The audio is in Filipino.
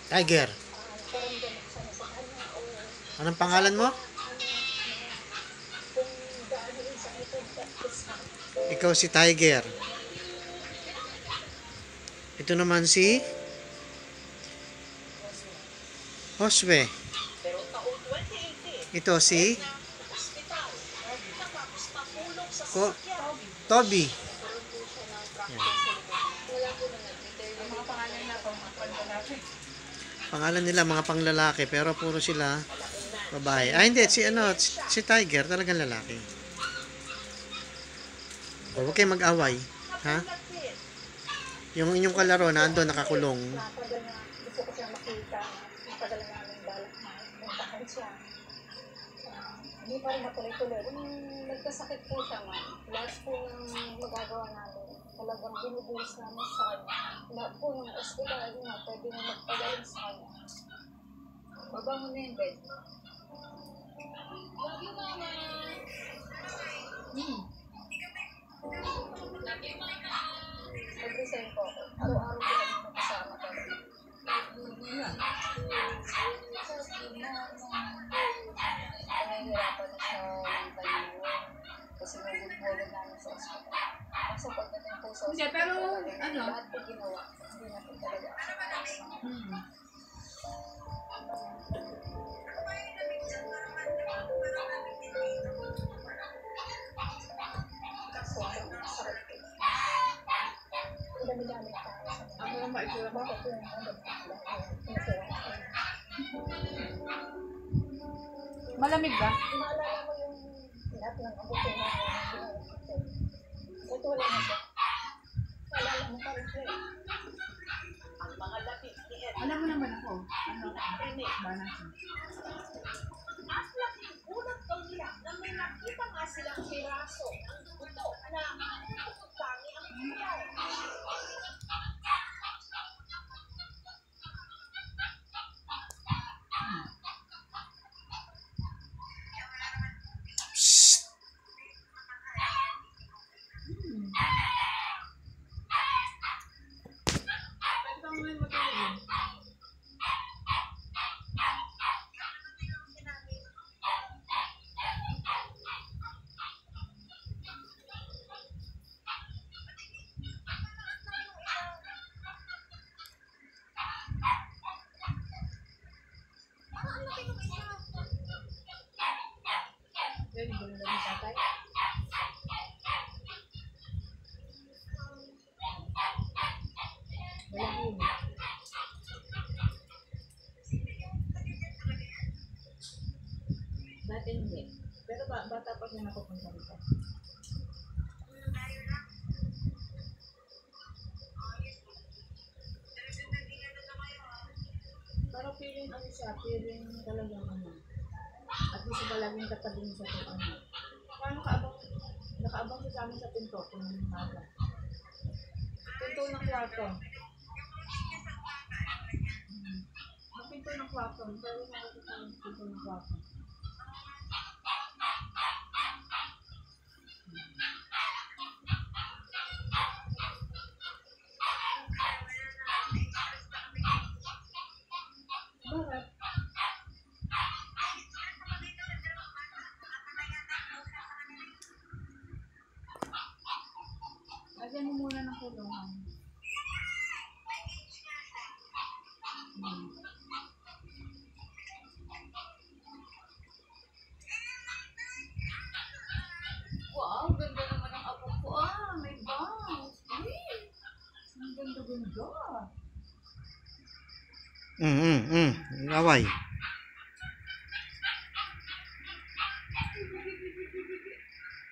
Tiger. Anong pangalan mo? Ikaw si Tiger. Ito naman si Josue. Ito si Toby. Pangalan nila mga panglalaki pero puro sila babae. Ah, hindi si Tiger talagang lalaki. O, huwag kayong mag-away, ha? Yung inyong kalaro na andun nakakulong. Gusto ko siya makita. Matagal na namin balak na puntahan siya. Hindi pa rin matuloy-tuloy. Kung nagkasakit po siya nga, lahat po ng magagawa namin, talagang binubuhos namin sa kanya. Lahat po ng ospital na pwede na magpagaling sa kanya. Mabango na yung bed. Love you, Mama! Nag-resign po ako. Araw-araw ko lang magkasama pa rin. Nahihirapan na siya ng tayo. Kasi nagugulog namin sa ospital. Kasi pagdating po sa ospital, lahat po ginawa. Hindi na po talaga. Sobrang sakit po. Dami-dami na tayo. Ako lang maisura mo ako yung Malamig ba? maalala mo yung lahat ng abutin na ito wala na siya. Maalala mo pa rin siya eh. Ang mga lapit ni Ed. Alam mo naman ako. Ano? Ba natin? At laking gulat daw nila na may nakita nga silang piraso ng buto na tangi ang buyaw. Psst. Pwede kang ngayon matulog. Pwede ba na lang tatay? Walang ulo. Dati hindi. Pero bata pa siya napupunta dito. Pero feeling ano siya, feeling talagang ano. At least ba laging katabi niya sa kung ano. Paano nakaabang siya sa amin sa pinto kung maga. Pinto ng kwarto. Ang pinto ng kwarto. Pero nakakita sa amin pinto ng kwarto. Bakit? Lagyan mo muna ng kulungan. Wow, ganda naman ang apo ko. May bangs. Ang ganda-ganda. Away.